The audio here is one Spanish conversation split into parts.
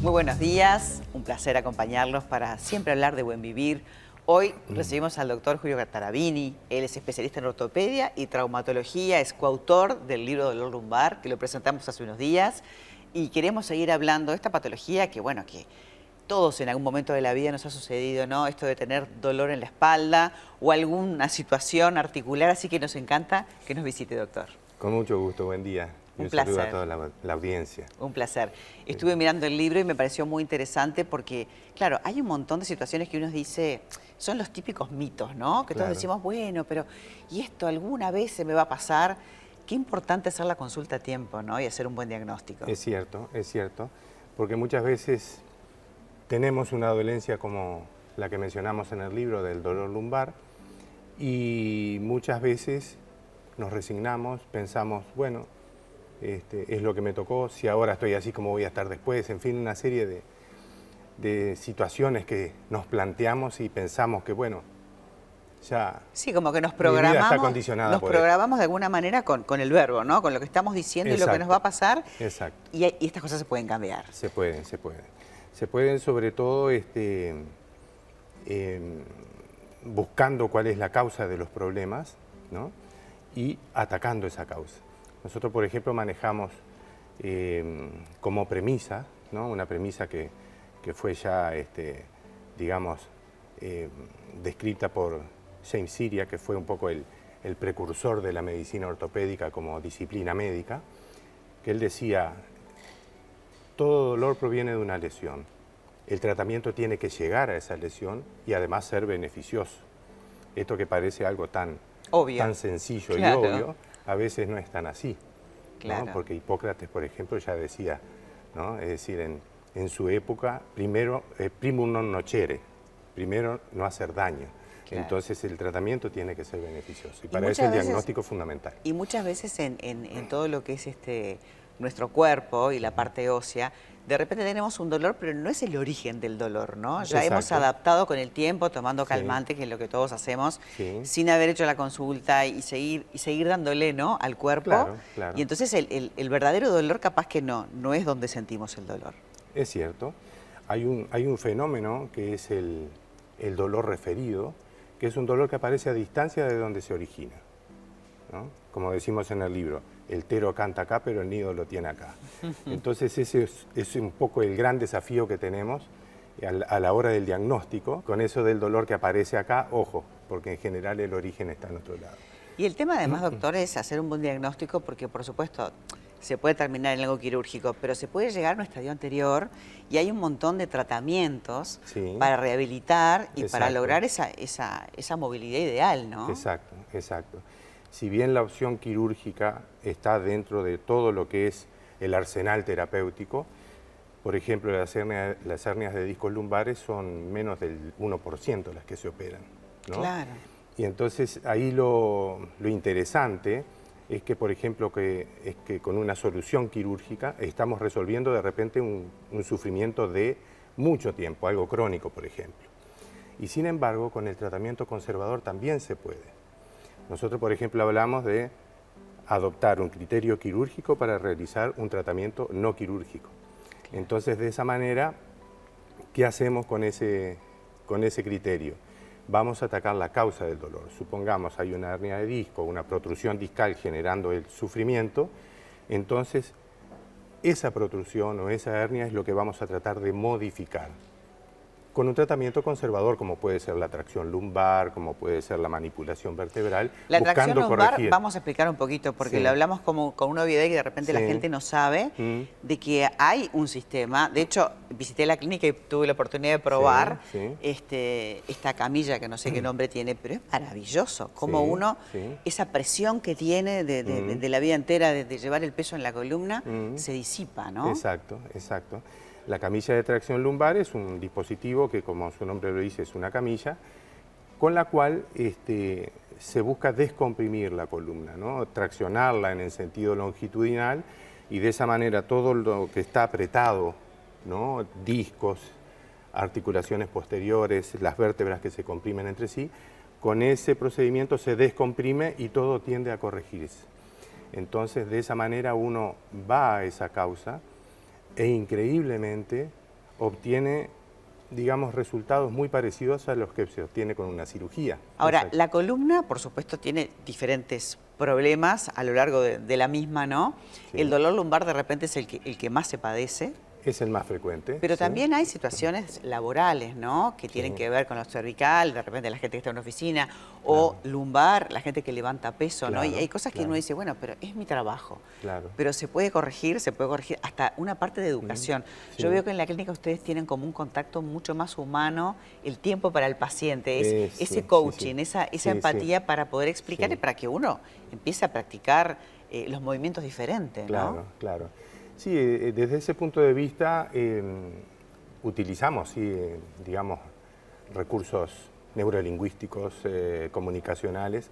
Muy buenos días, un placer acompañarlos para siempre hablar de buen vivir. Hoy recibimos al doctor Julio Tarabini. Él es especialista en ortopedia y traumatología, es coautor del libro Dolor Lumbar, que lo presentamos hace unos días. Y queremos seguir hablando de esta patología que, bueno, que todos en algún momento de la vida nos ha sucedido, ¿no? Esto de tener dolor en la espalda o alguna situación articular, así que nos encanta que nos visite, doctor. Con mucho gusto, buen día. Y un saludo a toda la audiencia. Un placer. Estuve mirando el libro y me pareció muy interesante porque, claro, hay un montón de situaciones que uno dice, son los típicos mitos, ¿no? Que todos decimos, bueno, pero ¿y esto alguna vez se me va a pasar? Qué importante hacer la consulta a tiempo, ¿no? Y hacer un buen diagnóstico. Es cierto, porque muchas veces tenemos una dolencia como la que mencionamos en el libro del dolor lumbar y muchas veces nos resignamos, pensamos, bueno, es lo que me tocó, si ahora estoy así, ¿cómo voy a estar después? En fin, una serie de situaciones que nos planteamos y pensamos que, bueno, ya... Sí, como que nos mi vida está condicionada nos por programamos de alguna manera con el verbo, ¿no? Con lo que estamos diciendo y lo que nos va a pasar. Exacto. Y estas cosas se pueden cambiar. Se pueden. Se pueden sobre todo buscando cuál es la causa de los problemas, ¿no? Y atacando esa causa. Nosotros, por ejemplo, manejamos como premisa, ¿no? Una premisa que fue ya, digamos, descrita por James Siria, que fue un poco el precursor de la medicina ortopédica como disciplina médica, que él decía, todo dolor proviene de una lesión. El tratamiento tiene que llegar a esa lesión y además ser beneficioso. Esto que parece algo tan sencillo y obvio, a veces no es tan así, ¿no? Porque Hipócrates, por ejemplo, ya decía, ¿no? Es decir, en su época, primero, primum non nocere, primero no hacer daño. Entonces el tratamiento tiene que ser beneficioso y para eso el diagnóstico es fundamental. Y muchas veces en todo lo que es nuestro cuerpo y la parte ósea, de repente tenemos un dolor, pero no es el origen del dolor, ¿no? Ya hemos adaptado con el tiempo, tomando calmantes, que es lo que todos hacemos, sin haber hecho la consulta y seguir dándole, ¿no? Al cuerpo. Y entonces el verdadero dolor capaz que no es donde sentimos el dolor. Es cierto. Hay un fenómeno que es el dolor referido, que es un dolor que aparece a distancia de donde se origina, ¿no? Como decimos en el libro, el tero canta acá, pero el nido lo tiene acá. Entonces ese es un poco el gran desafío que tenemos a la hora del diagnóstico, con eso del dolor que aparece acá, ojo, porque en general el origen está en otro lado. Y el tema además, doctor, es hacer un buen diagnóstico porque, por supuesto, se puede terminar en algo quirúrgico, pero se puede llegar a un estadio anterior y hay un montón de tratamientos para rehabilitar y para lograr esa movilidad ideal, ¿no? Exacto. Si bien la opción quirúrgica está dentro de todo lo que es el arsenal terapéutico, por ejemplo, las hernias de discos lumbares son menos del 1% las que se operan, ¿no? Claro. Y entonces ahí lo interesante es que, por ejemplo, que con una solución quirúrgica estamos resolviendo de repente un sufrimiento de mucho tiempo, algo crónico, por ejemplo. Y sin embargo, con el tratamiento conservador también se puede. Nosotros, por ejemplo, hablamos de adoptar un criterio quirúrgico para realizar un tratamiento no quirúrgico. Entonces, de esa manera, ¿qué hacemos con ese criterio? Vamos a atacar la causa del dolor. Supongamos hay una hernia de disco, una protrusión discal generando el sufrimiento, entonces esa protrusión o esa hernia es lo que vamos a tratar de modificar. Con un tratamiento conservador, como puede ser la tracción lumbar, como puede ser la manipulación vertebral, la tracción lumbar, corregir. vamos a explicar un poquito, porque lo hablamos como con una obviedad y de repente la gente no sabe de que hay un sistema. De hecho, visité la clínica y tuve la oportunidad de probar esta camilla, que no sé qué nombre tiene, pero es maravilloso. Como uno, esa presión que tiene de la vida entera, de llevar el peso en la columna, se disipa, ¿no? Exacto. La camilla de tracción lumbar es un dispositivo que, como su nombre lo dice, es una camilla, con la cual se busca descomprimir la columna, ¿no? Traccionarla en el sentido longitudinal y de esa manera todo lo que está apretado, ¿no? Discos, articulaciones posteriores, las vértebras que se comprimen entre sí, con ese procedimiento se descomprime y todo tiende a corregirse. Entonces, de esa manera uno va a esa causa e increíblemente obtiene, digamos, resultados muy parecidos a los que se obtiene con una cirugía. Ahora, Exacto. la columna, por supuesto, tiene diferentes problemas a lo largo de la misma, ¿no? Sí. El dolor lumbar de repente es el que más se padece. Es el más frecuente. Pero sí. también hay situaciones laborales, ¿no? Que tienen Sí. que ver con lo cervical, de repente la gente que está en una oficina, o lumbar, la gente que levanta peso, ¿no? Y Claro, hay cosas que claro. uno dice, bueno, pero es mi trabajo. Claro. Pero se puede corregir hasta una parte de educación. Sí. Yo veo que en la clínica ustedes tienen como un contacto mucho más humano, el tiempo para el paciente, Sí, ese sí, coaching, sí. esa Sí, empatía sí. para poder explicarle, Sí. para que uno empiece a practicar los movimientos diferentes, ¿no? Claro, claro. Sí, desde ese punto de vista utilizamos, sí, digamos, recursos neurolingüísticos, comunicacionales,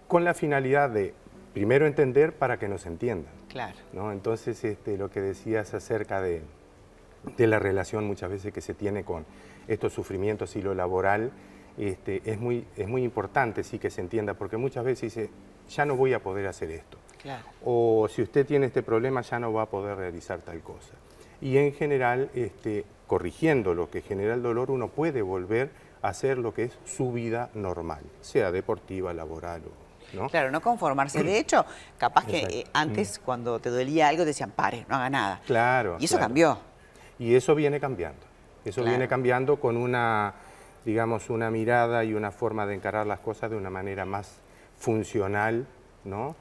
con la finalidad de, primero, entender para que nos entiendan, Claro. ¿no? Entonces, lo que decías acerca de la relación muchas veces que se tiene con estos sufrimientos y lo laboral, es muy importante, sí, que se entienda, porque muchas veces dice, ya no voy a poder hacer esto. Claro. O si usted tiene este problema ya no va a poder realizar tal cosa. Y en general, corrigiendo lo que genera el dolor, uno puede volver a hacer lo que es su vida normal, sea deportiva, laboral ¿no? Claro, no conformarse. De hecho, capaz que Exacto. antes cuando te dolía algo decían, pare, no haga nada. Claro. Y eso claro. cambió. Y eso viene cambiando. Eso Claro. viene cambiando con una, digamos, una mirada y una forma de encarar las cosas de una manera más funcional, ¿no?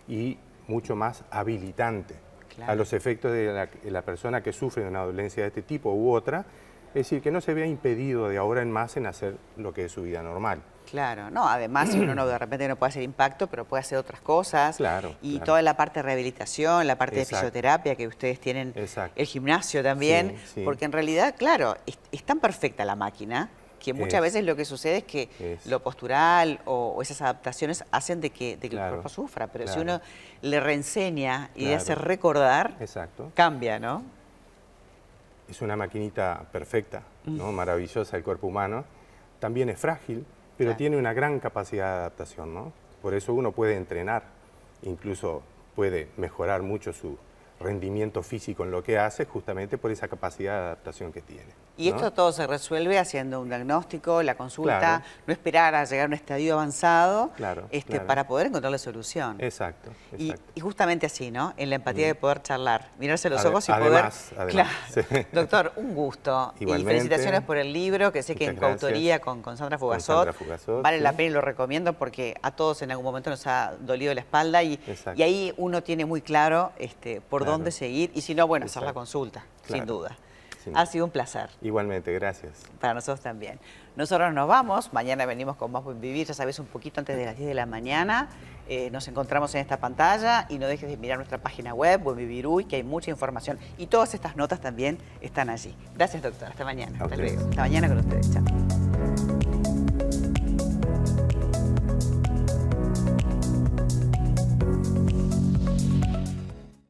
Y mucho más habilitante Claro. a los efectos de la persona que sufre de una dolencia de este tipo u otra, es decir, que no se vea impedido de ahora en más en hacer lo que es su vida normal. Claro, no, además si uno de repente no puede hacer impacto, pero puede hacer otras cosas. Claro, Y claro. toda la parte de rehabilitación, la parte Exacto. de fisioterapia que ustedes tienen, Exacto. el gimnasio también, Sí, sí. porque en realidad, claro, es tan perfecta la máquina que muchas Es. veces lo que sucede es que Es. lo postural o esas adaptaciones hacen de que el Claro, cuerpo sufra, pero si claro. uno le reenseña y le Claro. hace recordar, Exacto. cambia, ¿no? Es una maquinita perfecta, ¿no? Maravillosa el cuerpo humano. También es frágil, pero Claro. tiene una gran capacidad de adaptación, ¿no? Por eso uno puede entrenar, incluso puede mejorar mucho su rendimiento físico en lo que hace, justamente por esa capacidad de adaptación que tiene. Y ¿no? esto todo se resuelve haciendo un diagnóstico, la consulta, Claro. no esperar a llegar a un estadio avanzado Claro, claro. para poder encontrar la solución. Exacto, Y, exacto. y justamente así, ¿no? En la empatía de poder charlar, mirarse a los Ade- ojos y además, poder... además, Claro. sí. Doctor, un gusto. Y Igualmente. felicitaciones por el libro, que sé que en Muchas gracias. coautoría con Sandra Con Fugasot. Sandra Fugasot, Vale la sí. pena y lo recomiendo porque a todos en algún momento nos ha dolido la espalda y Exacto. ahí uno tiene muy claro por Claro. dónde seguir y si no, bueno, hacer la Exacto. consulta, sin Claro. duda. Sí. Ha sido un placer. Igualmente, gracias. Para nosotros también. Nosotros nos vamos, mañana venimos con más Buen Vivir, ya sabes, un poquito antes de las 10 de la mañana. Nos encontramos en esta pantalla y no dejes de mirar nuestra página web, Buen Vivir Uy, que hay mucha información y todas estas notas también están allí. Gracias, doctor. Hasta mañana. A Hasta ustedes. luego. Hasta mañana con ustedes. Chao.